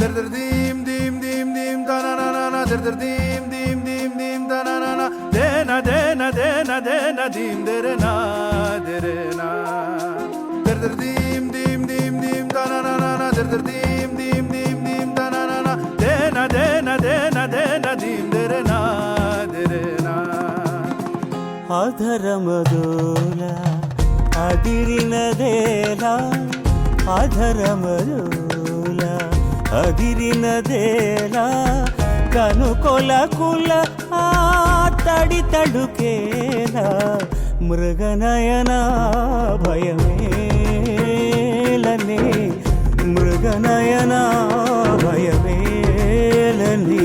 Dir dir dim dim dim dim da na na na na dir dir dim dim dim dim da na na na de na de na de na de na dim dere na dere na dir dir dim dim dim dim da na na na na dir dir dim dim dim dim da na na na de na de na de na de na dim dere na dere na అధరమదోల అదిరినదేలా అధరమదోల అదిరినదేలా కనుకొలకుల ఆ తడి తడుకేలా మృగనయన భయమేలనే మృగనయన భయమేలనే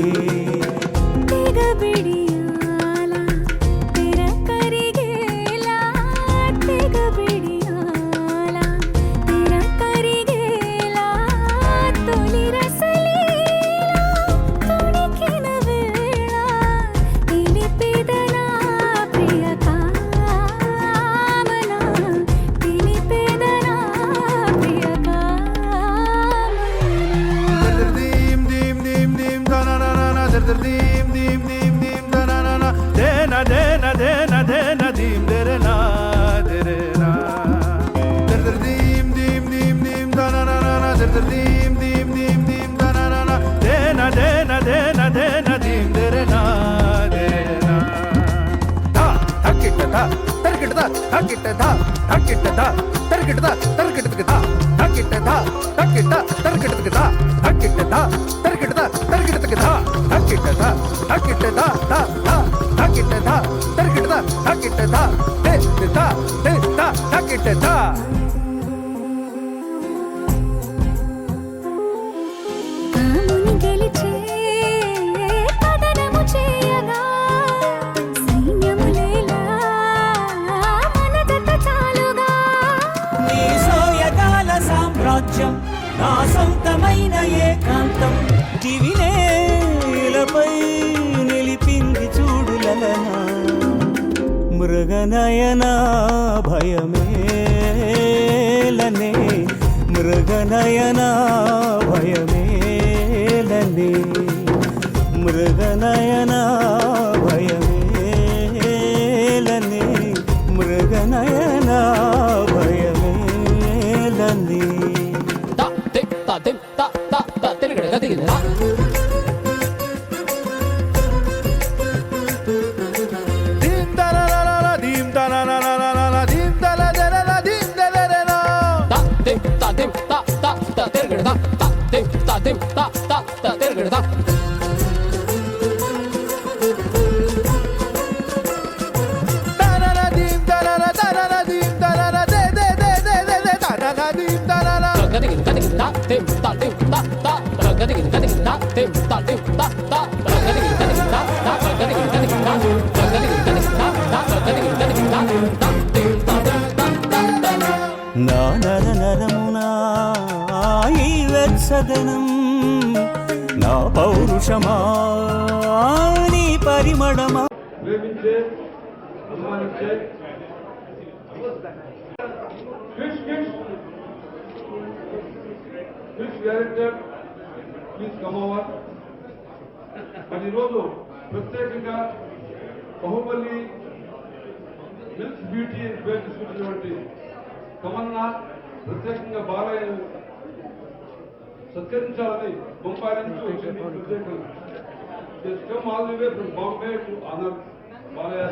dir dim dim dim dim da na na na de na de na de na de na dim dere na dere na dir dir dim dim dim dim da na na na dir dir dim dim dim dim da na na na de na de na de na de na dim dere na dere na da takitta da tarkitta da takitta da takitta da tarkitta da tarkitta da takitta da takitta tarkitta da takitta da tarkitta da tarkitta da takitta da takitta da da da takitta da tarkitta da takitta da de da takitta da నా సొంతమైన ఏకాంతం దివినేలపై నిలిపింది చూడులనా మృగనయన భయమేలనే మృగనయన భయమేలనే మృగనయన భయమేలనే మృగనయన భయమేలనే నా నర నరమునా ఈ వెత్సదనం నా పౌరుషమా నీ పరిమళమా ప్రేమించే అభిమానించే fish director please come over. మరి ఈరోజు ప్రత్యేకంగా బాహుబలి మిల్క్ బ్యూటీ పేరు తీసుకుంటున్నటువంటి తమన్నా ప్రత్యేకంగా బాలయ్య సత్కరించాలని బొంబాయి నుంచి వచ్చింది. ప్రత్యేకంగా come all the way from Bombay to honour Balayya.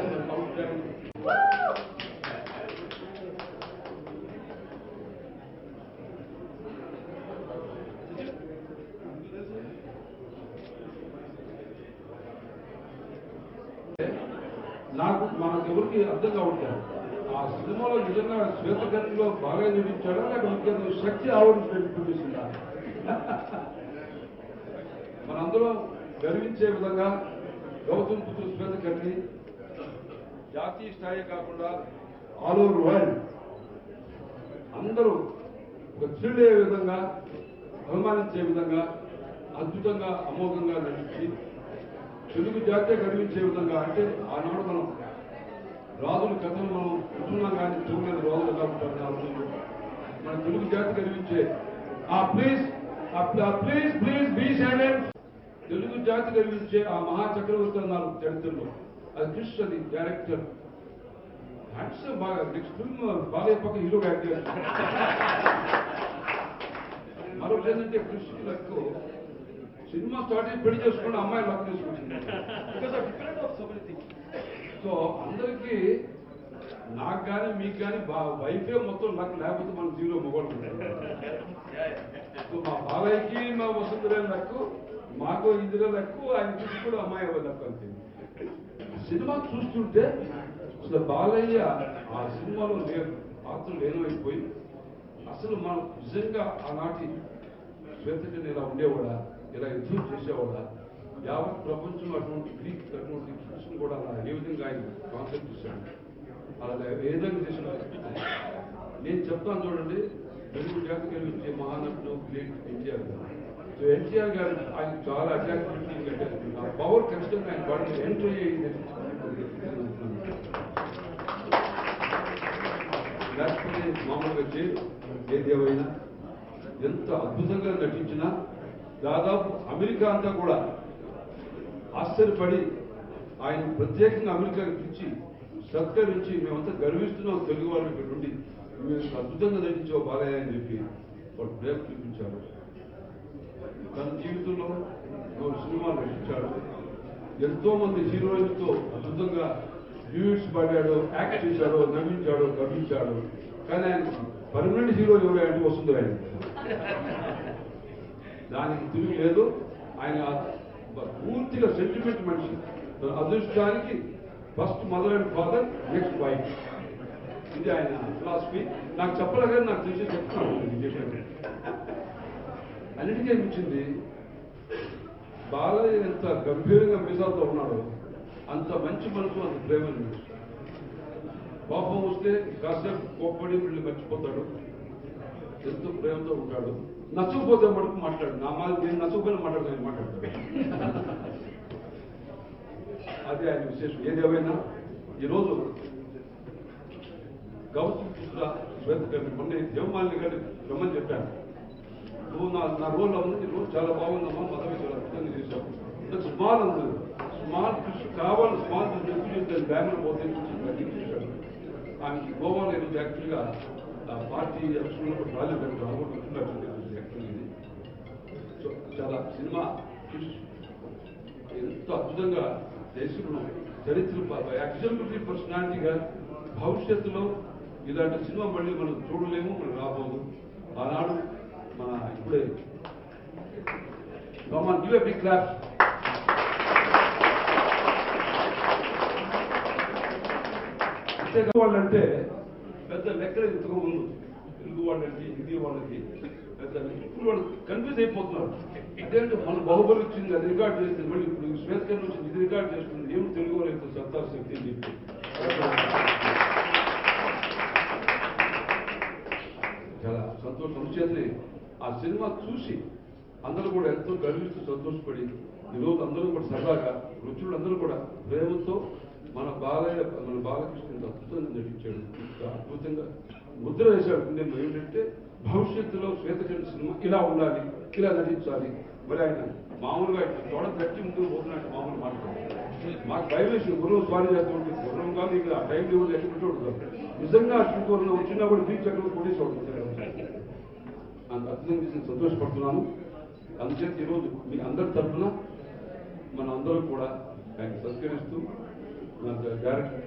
నాకు మనకెవరికి అర్థం కావట్లేదు ఆ సినిమాలో నిజంగా శ్వేతగంధిలో బాగా చూపించాడా లేకపోతే శక్తి ఆవిష్కరించిందా? మనందరం గర్వించే విధంగా గౌతమ్ పుత్ర శ్వేతగంధి జాతీయ స్థాయి కాకుండా ఆల్ ఓవర్ వరల్డ్ అందరూ ఒక థ్రిల్ అయ్యే విధంగా అభిమానించే విధంగా అద్భుతంగా అమోఘంగా నటించి తెలుగు జాతీయ గర్వించే విధంగా అంటే ఆనాడు మనం రాజుల కథలు మనం ఉంటున్నాం కానీ తెలుగు మీద రాజులు కాబట్టి మన తెలుగు జాతి గర్వించే please please please be silent. Telugu జాతి గర్వించే ఆ మహా చక్రవర్తి అన్నారు చరిత్రలో, అది క్రిష్, అది డైరెక్టర్. హ్యాండ్సమ్ బాగా నెక్స్ట్ ఫిల్మ్ బాలయ్య పక్క హీరో యాక్ట్ చేస్తారు. మరొకటి ఏంటంటే క్రిష్ లక్ సినిమా స్టార్ట్ అయ్యి పెళ్లి చేసుకుని అమ్మాయి లక్ చేసుకుంటుంది. సో అందరికీ నాకు కానీ మీకు కానీ వైఫే మొత్తం లక్, లేకపోతే మనం జీరో మొగోళ్ళు. సో మా బాలయ్యకి మా వసుంధర లక్కు, మాకు ఇందిర లక్కు, ఆయన చూసి కూడా అమ్మాయి లక్కు అంతే. సినిమా చూస్తుంటే అసలు బాలయ్య ఆ సినిమాలో పాత్రలు లేనైపోయి అసలు మనం నిజంగా ఆనాటి శ్వేతకని ఇలా ఉండేవాడా, ఇలా యుద్ధం చేసేవాడా, యావత్ ప్రపంచం అటువంటి గ్రీక్ అటువంటి కృష్ణ కూడా అలా ఏ విధంగా ఆయన కాన్సెప్ట్ చేశాడు, అలా ఏ విధంగా చేసిన. నేను చెప్తాను చూడండి, తెలుగు జాతి కలిగించే మహానటుడు గ్రేట్ ఎన్టీఆర్ గారు. సో ఎన్టీఆర్ గారు ఆయన చాలా అట్రాక్టివిటీ, ఆ పవర్ ఖచ్చితంగా ఆయన బాడీ ఎంటర్ అయ్యింది. లేకపోతే మామూలుగా ఏది ఏమైనా ఎంత అద్భుతంగా నటించినా దాదాపు అమెరికా అంతా కూడా ఆశ్చర్యపడి ఆయన ప్రత్యేకంగా అమెరికాకి పిలిచి సత్కరించి మేమంతా గర్విస్తున్నాం తెలుగు వాళ్ళు ఇక్కడ నుండి, మేము అద్భుతంగా నటించావు బాలయ్య అని చెప్పి వాళ్ళు ప్రేమ చూపించారు. తన జీవితంలో 4 సినిమాలు నటించాడు. ఎంతో మంది హీరోయిన్తో అద్భుతంగా డ్యూట్స్ పాడాడు, యాక్ట్ చేశాడు, నవ్వించాడు, గర్వించాడు. కానీ ఆయన పర్మనెంట్ హీరో ఎవరు అంటే వస్తుంది ఆయన, దానికి తిరిగి లేదు. ఆయన పూర్తిగా సెంటిమెంట్ మనిషి. తన అదృష్టానికి first mother and father, next wife, ఇది ఆయన ఫిలాసఫీ. నాకు చెప్పలే కానీ నాకు తెలిసి చెప్తున్నాను. అన్నిటికీ అనిపించింది బాలయ్య ఎంత గంభీరంగా మిసాలతో ఉన్నాడో అంత మంచి మనసు, అంత ప్రేమ. కోపం వస్తే కాసేపు కోప్పడి వీళ్ళు మర్చిపోతాడు, ఎంతో ప్రేమతో ఉంటాడు. నచ్చకపోతే మటుకు మాట్లాడు, నా మాట నేను నచ్చకపోయినా మాట్లాడతాడు. అదే ఆయన విశేషం. ఏదేమైనా ఈరోజు గౌతమ్ పుత్ర శ్వేత గారిని మొన్న దేవమాలిని గారిని రమ్మని చెప్పాను. నువ్వు నా రోల్ ఉంది, రోజు చాలా బాగుందమ్మా, మదవి చాలా అద్భుతంగా చేశావు. నాకు స్మాల్ ఉంది, స్మాల్ కృషి కావాలి, స్మాల్ చేస్తాను బ్యాంకులో పోతే చూసాడు. ఆయనకి గోవాలో ఈరోజు యాక్చువల్గా పార్టీ ఎలక్షన్లో రాలేదు, యాక్చువల్లీ. సో చాలా సినిమా ఎంతో అద్భుతంగా దేశంలో చరిత్ర ఎగ్జాంపులరీ పర్సనాలిటీగా భవిష్యత్తులో ఇలాంటి సినిమా మళ్ళీ మనం చూడలేము, మనం రాబోదు. ఆనాడు మన ఇప్పుడే గివ్ ఎ బిగ్ క్లాప్. వాళ్ళంటే పెద్ద లెక్కలు ఇంతకు ముందు తెలుగు వాళ్ళకి, హిందీ వాళ్ళకి పెద్ద ఇప్పుడు వాళ్ళు కన్ఫ్యూజ్ అయిపోతున్నారు. ఇదేంటే మన బాహుబలి వచ్చింది, అది రికార్డ్ చేస్తుంది, మళ్ళీ ఇప్పుడు శ్వేతకరణ వచ్చింది, ఇది రికార్డ్ చేస్తుంది, ఏమి తెలుగు వాళ్ళకి సత్తా శక్తి అని చెప్పి చాలా సంతోషం. అందుచేతనే ఆ సినిమా చూసి అందరూ కూడా ఎంతో గర్విస్తూ సంతోషపడి ఈరోజు అందరూ కూడా సరదాగా రుచులు అందరూ కూడా ప్రేమతో మన బాలకృష్ణ అద్భుతంగా నటించాడు, అద్భుతంగా ముద్ర వేశాడు. నేను ఏమిటంటే భవిష్యత్తులో శ్వేతకరణ సినిమా ఇలా ఉండాలి, ఇలా నటించాలి. మరి ఆయన మామూలుగా తోడ తట్టి ముందుకు పోతున్నట్టు మామూలు మాట్లాడారు. మాకు భయం వేసి గురువు స్వారీ చేస్తుంటే గుర్రంగా మీకు ఆ టైం టేబుల్ ఎక్కడ నిజంగా అటువంటి వచ్చినా కూడా బీచ్ ఎక్కడ కొట్టేసి అంత అద్భుతంగా చేసి సంతోషపడుతున్నాను. అందుచేత ఈరోజు మీ అందరి తరఫున మన అందరూ కూడా ఆయన సత్కరిస్తూ నా డైరెక్టర్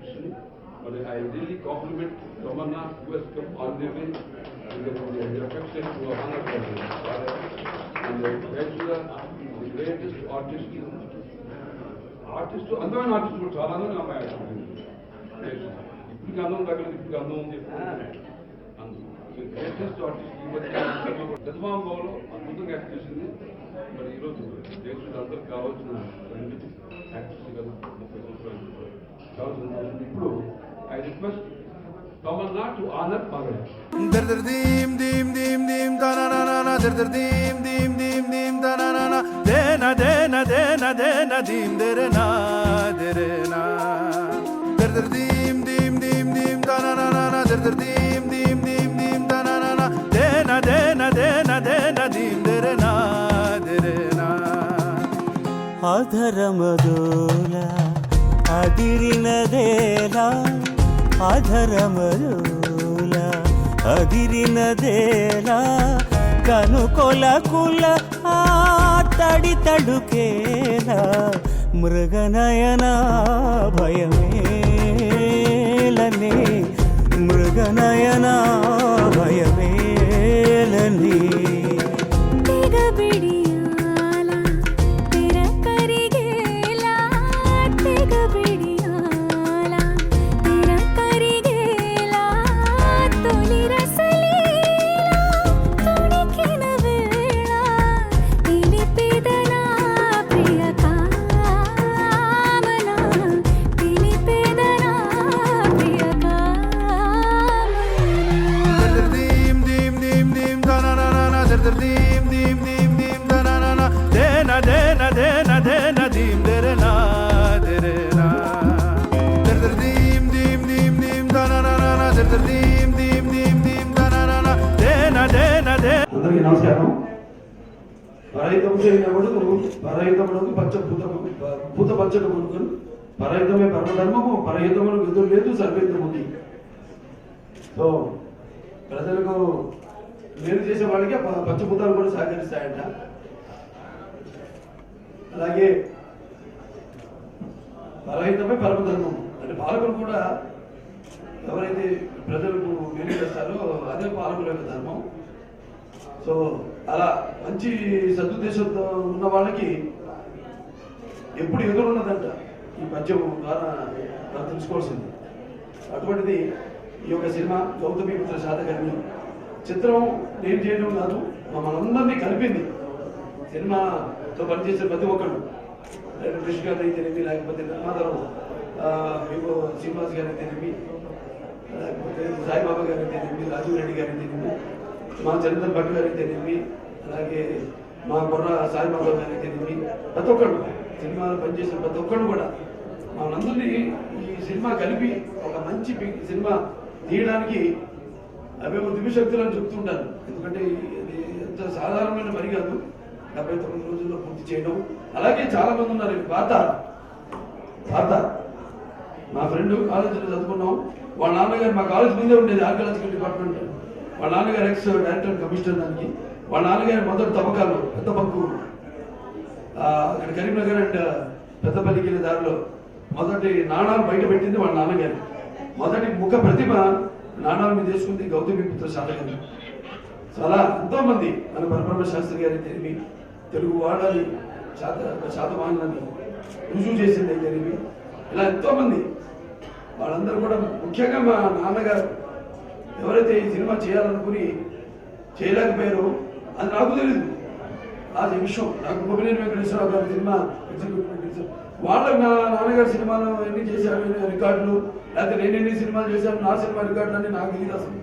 మరి I really compliment Tamannaah who has come all the way with the affection to honor and the greatest artist అందమైన ఆర్టిస్ట్ కూడా చాలా మంది అమ్మాయి ఇప్పటికి అందం తగ్గలేదు, ఇప్పటికి అందం ఉంది. గ్రేటెస్ట్ ఆర్టిస్ట్ చంద్రబాబులో అద్భుతంగా యాక్ట్ చేసింది. మరి ఈరోజు దేశంలో అందరికి కావాల్సిన యాక్టర్స్ కదా 30 సంవత్సరాలు కావాల్సిన. ఇప్పుడు I request Tamannaah to honour Balayya. దర్ దర్ దీం దీం దీం దీం దననన దర్ దర్ దీం దీం దీం దీం దననన దేన దేన దేన దేన దీం దరనా దరనా దర్ దర్ దీం దీం దీం దీం దననన దర్ దర్ దీం దీం దీం దీం దననన దేన దేన దేన దేన దీం దరనా అధరమదోల అదిరినదేలా అధరమదోల అదిరినదేలా కనుకొలకుల ఆ తడి తడుకేలా మృగనయన భయమేలనే మృగనయన భయమేలనే dim dim dim dim da na na na de na de na de na de na dim dere na dim dim dim dim da na na na dim dim dim dim da na na de na de na de. అందరికీ నమస్కారం. పరహితము చేయనప్పుడు పరహితమునకు భూత పచ్చడు కొనుక్కుని పరహితమే పరమధర్మము పరహితమునకు ఎదురు లేదు సర్వేతముంది. So ప్రజలకు మేలు చేసే వాళ్ళకి పంచభూతాలు కూడా సహకరిస్తాయంట. అలాగే పరహితమే పరమధర్మం అంటే పాలకులు కూడా ఎవరైతే ప్రజలకు మేలు చేస్తారో అదే పాలకుల యొక్క ధర్మం. సో అలా మంచి సదుద్దేశంతో ఉన్న వాళ్ళకి ఎప్పుడు ఎదురున్నదంట ఈ పద్యం ద్వారా మనం తెలుసుకోవాల్సింది. అటువంటిది ఈ యొక్క సినిమా గౌతమిపుత్ర శాతకర్ణి చిత్రం నేను చేయడం కాదు, మనందరినీ కలిపింది. సినిమాతో పనిచేసే ప్రతి ఒక్కరు కృష్ణ గారు అయితేనేమి, లేకపోతే నిర్మాతలు మీకు శ్రీనివాస్ గారు అయితేనేమి, లేకపోతే సాయిబాబా గారు అయితేనేమి, రాజీవ్ రెడ్డి గారు అయితేనేమి, మా చంద్రన్ భట్ గారు అయితేనేమి, అలాగే మా బొర్ర సాయిబాబా గారు అయితేనేమి, ప్రతి ఒక్కరు సినిమాలో పనిచేసిన ప్రతి ఒక్కరు కూడా మనందరినీ ఈ సినిమా కలిపి ఒక మంచి సినిమా తీయడానికి అవేమో దివ్యశక్తులను చెప్తుంటారు. ఎందుకంటే ఇది ఎంత సాధారణమైన పని కాదు, 79 రోజుల్లో పూర్తి చేయడం. అలాగే చాలా మంది ఉన్నారు. పాత మా ఫ్రెండ్ కాలేజీలో చదువుకున్నాం. వాళ్ళ నాన్నగారు మా కాలేజ్ ముందే ఉండేది ఆర్కియాలజికల్ డిపార్ట్మెంట్. వాళ్ళ నాన్నగారు ఎక్స్ డైరెక్టర్ కమిషనర్ దానికి. వాళ్ళ నాన్నగారు మొదటి తవ్వకాలు పెద్ద బంకు అక్కడ కరీంనగర్ అండ్ పెద్దపల్లికి వెళ్ళే దారిలో మొదటి నాణాలు బయట పెట్టింది వాళ్ళ నాన్నగారు. మొదటి ముఖ ప్రతిమ నాణాల మీద వేసుకుంది గౌతమిపుత్ర శాతకర్ణి. చాలా ఎంతో మంది మన పరబ్రహ్మ శాస్త్రి గారి తెలివి తెలుగు వాడని శాతవాహనాన్ని రుజువు చేసింది తెలివి. ఇలా ఎంతో మంది వాళ్ళందరూ కూడా ముఖ్యంగా మా నాన్నగారు ఎవరైతే ఈ సినిమా చేయాలనుకుని చేయలేకపోయారో అది నాకు తెలియదు. ఆ విషయం నాకు గోపినేని వెంకటేశ్వరరావు గారి సినిమా ఎగ్జిక్యూటివ్ వాళ్ళ నా నాన్నగారి సినిమాలు ఎన్ని చేశారు రికార్డులు, లేకపోతే నేను ఎన్ని సినిమాలు చేశాను నా సినిమా రికార్డులు అని నాకు తెలియదు అసలు.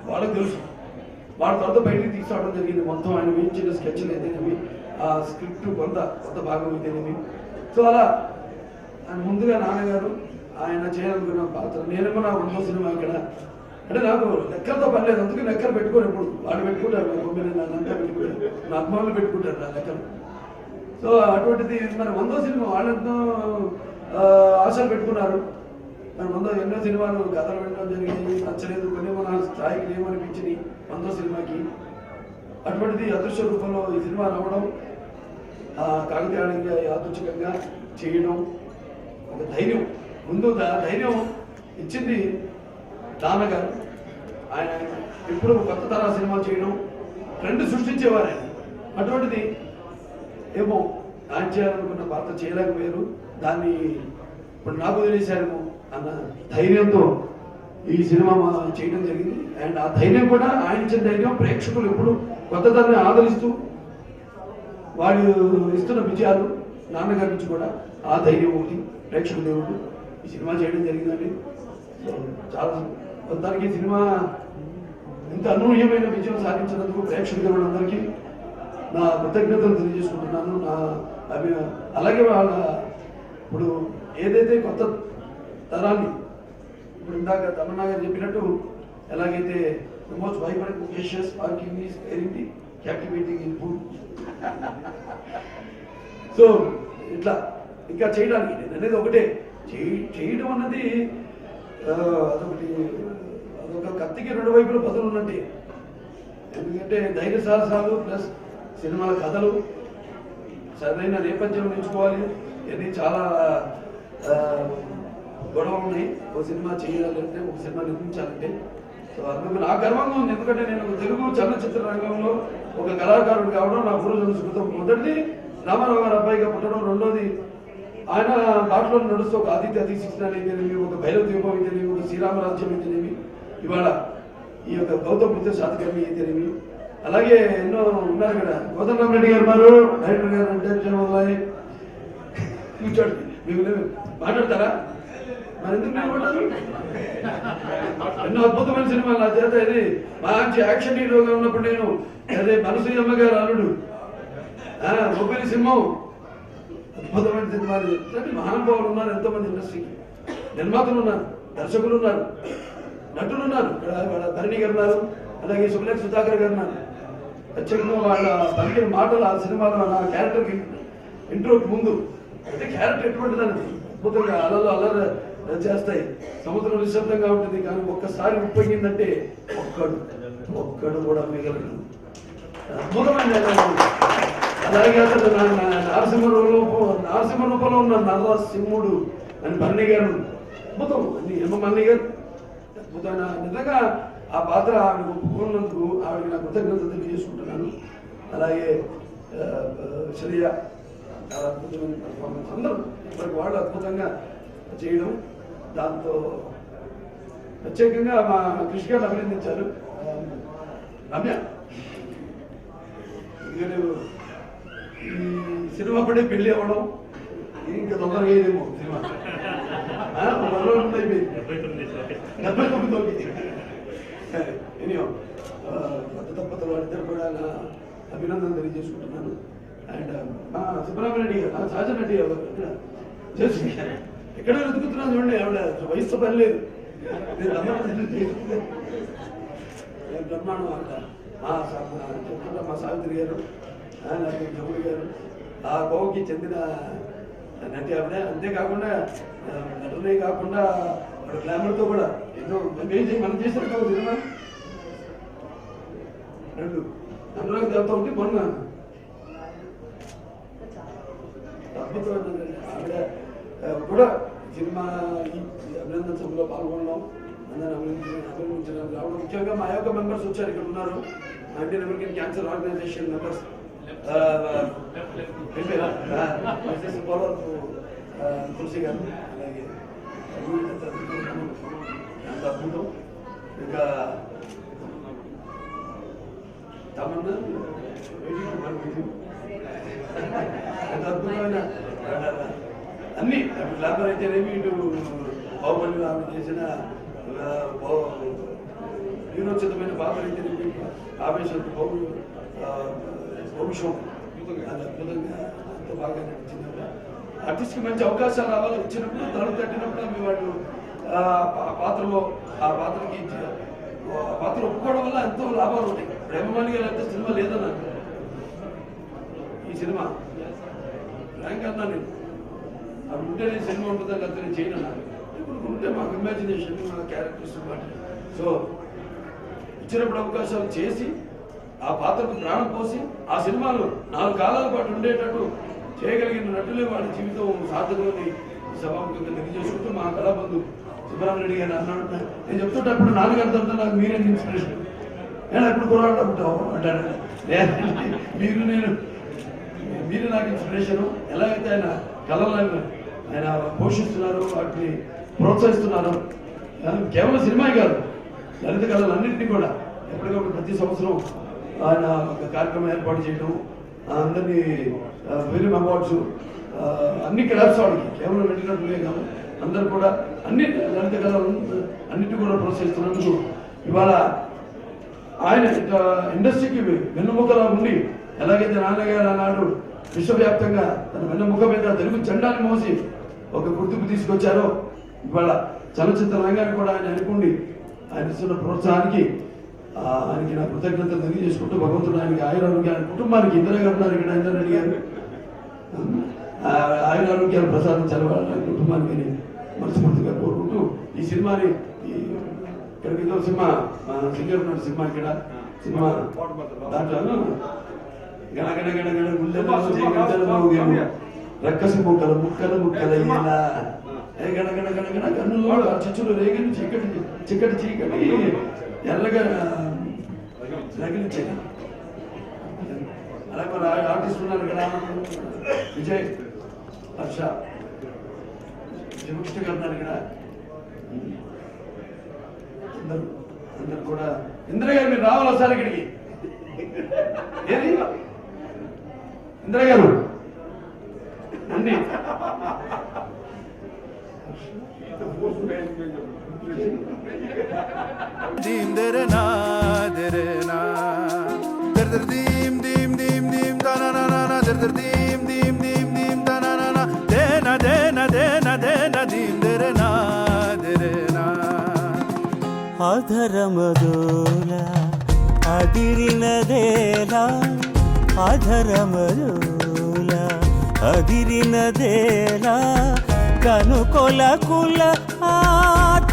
వాళ్ళకి తెలుసు. వాళ్ళ తర్వాత బయటికి తీసుకురావడం జరిగింది. మొత్తం ఆయన వేయించిన స్కెచ్లు అయితేనేమి, ఆ స్క్రిప్ట్ కొంత భాగం అయితేనేమి. సో అలా ముందుగా నాన్నగారు ఆయన చేయాలనుకున్న పాత్ర. నేనేమో నా 100వ సినిమా ఇక్కడ అంటే నాకు లెక్కలతో పని లేదు. అందుకే లెక్కలు పెట్టుకోరు. ఎప్పుడు వాళ్ళు పెట్టుకుంటారు, నన్నంతా పెట్టుకుంటారు, నా అభిమానులు పెట్టుకుంటారు నా లెక్కలు. సో అటువంటిది మరి 100వ సినిమా వాళ్ళెంతో ఆశలు పెట్టుకున్నారు. మరి 100 ఎన్నో సినిమాలు కథలు పెట్టడం జరిగింది, నచ్చలేదు, కొన్ని మన స్థాయికి లేవనిపించింది 100వ సినిమాకి. అటువంటిది అదృశ్య రూపంలో ఈ సినిమా రావడం, కాకతీయంగా యాదృచ్ఛికంగా చేయడం, ఒక ధైర్యం. ముందు ధైర్యం ఇచ్చింది నాన్నగారు. ఆయన ఎప్పుడు కొత్త తరహా సినిమా చేయడం, ట్రెండ్ సృష్టించేవారు ఆయన. అటువంటిది ఏమో ఆయన చేయాలనుకున్న పాత్ర చేయలేకపోయారు. దాన్ని ఇప్పుడు నాకు వదిలేశారేమో అన్న ధైర్యంతో ఈ సినిమా చేయడం జరిగింది. అండ్ ఆ ధైర్యం కూడా ఆయన ఇచ్చిన ధైర్యం ప్రేక్షకులు ఎప్పుడు కొత్తదాన్ని ఆదరిస్తూ వాళ్ళు ఇస్తున్న విజయాలు నాన్నగారి నుంచి కూడా ఆ ధైర్యం ఒకటి ప్రేక్షక దేవుడు ఈ సినిమా చేయడం జరిగిందండి. సో చాలా మొత్తానికి సినిమా ఇంత అనూహ్యమైన విజయం సాధించినందుకు ప్రేక్షక దేవుళ్ళందరికీ నా కృతజ్ఞతలు తెలియజేసుకుంటున్నాను. అలాగే వాళ్ళ ఇప్పుడు ఏదైతే కొత్త తరాన్ని ఇప్పుడు ఇందాక తమన్నా గారు చెప్పినట్టు ఎలాగైతే the most vibrant vicious parking is very captivating in food. So ఇట్లా ఇంకా చేయడానికి నేను అనేది ఒకటే, చేయడం అన్నది అదొక కత్తికి రెండు వైపుల పదులు ఉన్నట్టే. ఎందుకంటే ధైర్య సాహసాలు ప్లస్ సినిమాల కథలు సరైన నేపథ్యం ఎంచుకోవాలి. ఇవన్నీ చాలా గొడవ ఉన్నాయి ఒక సినిమా చేయాలంటే, ఒక సినిమా నిర్మించాలంటే. సో అందుకు నా గర్వంగా ఉంది, ఎందుకంటే నేను తెలుగు చలనచిత్ర రంగంలో ఒక కళాకారుడు కావడం నా పూర్వజన్మ సుకృతం. మొదటిది రామారావు గారు అబ్బాయిగా పుట్టడం, రెండోది ఆయన బాటలో నడుస్తూ ఒక ఆదిత్య అతిశిక్షణాలు అయితేనేమి, ఒక భైరవ దీపం అయితేనేమి, ఒక శ్రీరామరాజ్యం అయితేనేమి, ఇవాళ ఈ యొక్క గౌతమ బుద్ధ శాతకర్ణి అయితేనేమి, అలాగే ఎన్నో ఉన్నారు కదా. కోదండరామ్ రెడ్డి గారు ఉన్నారు, డైరెక్టర్ గారు అంటే విజయవాడలో కూర్చోండి. మీకు మాట్లాడతారా? మరి ఎందుకు నిలబడ్డారు? ఎన్నో అద్భుతమైన సినిమాలు నా చేత. ఇది మంచి యాక్షన్ హీరోగా ఉన్నప్పుడు నేను అదే మనసు అమ్మగారు అల్లుడు, గొప్పని సింహం, అద్భుతమైన సినిమాలు. మహానుభావులు ఉన్నారు ఎంతోమంది ఇండస్ట్రీకి. నిర్మాతలు ఉన్నారు, దర్శకులు ఉన్నారు, నటులు ఉన్నారు. వాళ్ళ ధరణి గారు ఉన్నారు, అలాగే సుబ్లేఖ సుధాకర్ గారు ఉన్నారు. ప్రత్యేకంగా వాళ్ళ పలికిన మాటలు ఆ సినిమాలో నా క్యారెక్టర్కి ఇంట్రోకి ముందు అంటే క్యారెక్టర్ ఎటువంటిదని అద్భుతంగా అలలు అల్లరి చేస్తాయి. సముద్రం నిశ్శబ్దంగా ఉంటుంది, కానీ ఒక్కసారి ఉప్పొంగిందంటే ఒక్కడు కూడా మిగలడు. అద్భుతమైన అలాగే అతను నరసింహ రూపంలో ఉన్న నరసింహుడు అని భరణి గారు అద్భుతం. అన్ని మల్లి గారు అద్భుతమైన నిజంగా ఆ పాత్ర ఆవిడ ఒప్పుకున్నందుకు ఆవిడకి నా కృతజ్ఞతలు తెలియజేసుకుంటున్నాను. అలాగే శ్రేయ చాలా అద్భుతమైన పర్ఫార్మెన్స్, అందరూ ఇప్పటికి వాళ్ళు అద్భుతంగా చేయడం. దాంతో ప్రత్యేకంగా మా కృషి గారిని అభినందించారు. రమ్య ఈ సినిమా పడే పెళ్లి అవ్వడం ఇంకా తొందరగా అయ్యేదేమో. సినిమా 79 ఎనియో దంపతులు వాళ్ళిద్దరు కూడా నా అభినందన తెలియజేసుకుంటున్నాను. అండ్ మా సుబ్రహ్మణ్య గారు, సహజ నటి చేసి ఎక్కడ వెతుకుతున్నాను చూడండి. ఆవిడ వయసుతో పని లేదు, బ్రహ్మాండం అంట. మా సావిత్రి గారు, జముడి గారు ఆ కోవకి చెందిన నటి ఆవిడ. అంతేకాకుండా నటనే కాకుండా వాడు గ్లామర్తో కూడా ఏదో మనం చేశారు కదా సినిమా రెండు అనురాగ్ దేవత ఉంటే మొన్న అద్భుతమైన ఆవిడ కూడా సినిమా అభినందన సభలో పాల్గొనడం, అందరిని అభినందించడానికి రావడం. ముఖ్యంగా మా యొక్క మెంబర్స్ వచ్చారు, ఇక్కడ ఉన్నారు. Indian American cancer organisation members, Tulasi గారు, అలాగే అంత అద్భుతం. ఇంకా తమన్నా ఎంత అద్భుతమైన అన్ని లేబర్ అయితేనేమి, ఇటు బాహుబలి ఆమె చేసిన వీరోచితమైన పాత్ర అయితేనేమి, ఆవేశం వంశం అది అద్భుతంగా అంత బాగా నడిచింది. ఆర్టిస్ట్కి మంచి అవకాశాలు రావాలి, వచ్చినప్పుడు తలుపు తట్టినప్పుడు మీ వాళ్ళు ఆ పాత్రలో ఆ పాత్ర ఒప్పుకోవడం వల్ల ఎంతో లాభాలు ఉంటాయి. ప్రేమమాని గారు అయితే సినిమా లేదన్నా, ఈ సినిమా ర్యాంక్ అన్నా నేను అప్పుడు ఉంటే నేను సినిమా ఉంటుందని లేకపోతే నేను చేయను అన్నాను. ఇప్పుడు ఉంటే మాకు ఇమాజినేషన్, మా క్యారెక్టర్స్ సో ఇచ్చినప్పుడు అవకాశాలు చేసి ఆ పాత్రకు ప్రాణం పోసి ఆ సినిమాలో 4 కాలాల పాటు ఉండేటట్టు చేయగలిగిన నటులే వాళ్ళ జీవితం సార్థకమని సభాముఖంగా తెలియజేసుకుంటూ మా కళాబంధు సుబ్రహ్మణ్య గారు అన్నాడు. నేను చెప్తుంటప్పుడు నాన్నగారి తర్వాత నాకు మీరే ఇన్స్పిరేషన్, నేను ఎప్పుడు కొరాడు ఉంటావు అంటాడు. మీరు నాకు ఇన్స్పిరేషను. ఎలా అయితే ఆయన కళలను ఆయన పోషిస్తున్నారు, వాటిని ప్రోత్సహిస్తున్నారు. కేవలం సినిమా కాదు, లలిత కళలన్నింటినీ కూడా ఎప్పటికప్పుడు ప్రతి సంవత్సరం ఆయన ఒక కార్యక్రమం ఏర్పాటు చేయడం, అందరినీ ఫిలిం అవార్డ్స్ అన్ని క్లబ్స్ వాడికి కేవలం వెళ్ళినట్టులే కాదు, అందరూ కూడా అన్ని లలిత కళలు అన్నింటినీ కూడా ప్రోత్సహిస్తున్నందుకు ఇవాళ ఆయన ఇండస్ట్రీకి వెన్నుముకలా ఉండి, ఎలాగైతే నాన్నగారు ఆనాడు విశ్వవ్యాప్తంగా తన వెన్నుముక మీద తెలుగు జెండాన్ని మోసి ఒక గుర్తింపు తీసుకొచ్చారో, ఇవాళ చలనచిత్ర రంగాన్ని కూడా ఆయన అనుకుండి ఆయన ఇస్తున్న ప్రోత్సాహానికి ఆయనకి నా కృతజ్ఞతలు తెలియజేసుకుంటూ భగవంతుడు ఆయనకి ఆయురారోగ్య, ఆయన కుటుంబానికి ఇందిరా గారు ఉన్నారు ఇక్కడ, ఇందిరా రెడ్డి గారు, ఆయన ఆరోగ్యాలు ప్రసాదించాలి వాళ్ళ కుటుంబానికి మనస్ఫూర్తిగా కోరుకుంటూ ఈ సినిమాని ఇక్కడికి ఏదో సినిమా సింగర్ ఉన్నాడు సినిమా ఇక్కడ సినిమా దాంట్లో గణగణ గణగణ గుండె రక్కసి ముక్కలు ముక్కలు ముక్కలు అయ్యేలా గణగణ గణగణ కన్నులో చిచ్చులు రేగిన చీకటి చీకటి చీకటి ఎర్రగా రగిలించేది. అలాగే మన ఆర్టిస్ట్ ఉన్నారు కదా విజయ్ హర్ష శివకృష్ణ గారు ఉన్నారు ఇక్కడ అందరు కూడా ఇందిర గారు మీరు రావాలి ఒకసారి ఇక్కడికి. ఏది ఇందిర గారు అండి దీం దెరనా దెరనా దర్ దర్ దీం దీం దీం దీం దననన దర్ దర్ దీం దీం దీం దీం దననన దేన దేన దేన దేన దీం దెరనా దెరనా అధరమదోల అదిరినదేలా అధరమదోల అదిరినదేలా కనుకొలకుల ఆ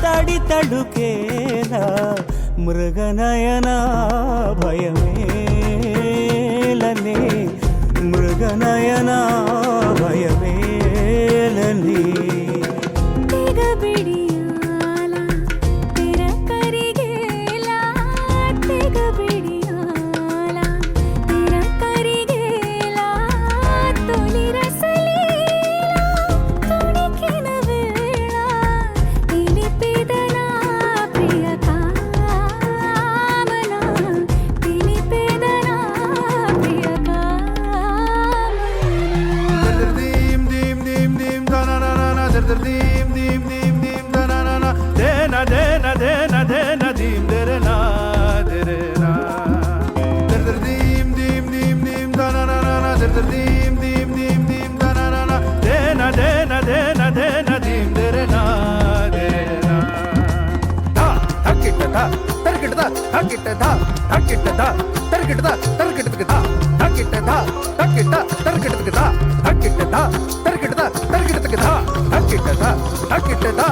తడి తడుకేలా మృగనయన భయమేలనే మృగనయన భయమేలనే దీం దీం దీం దీం దననన దేన దేన దేన దేన దీం దెరనా దెరనా దర్ దర్ దీం దీం దీం దీం దననన దర్ దర్ దీం దీం దీం దీం దననన దేన దేన దేన దేన దీం దెరనా దెరనా దా హక్కిట దా తర్కిట దా హక్కిట దా హక్కిట దా తర్కిట దా తర్కిట దా హక్కిట దా హక్కిట తర్కిట దా హక్కిట దా తర్కిట దా తర్కిట దా హక్కిట దా హక్కిట దా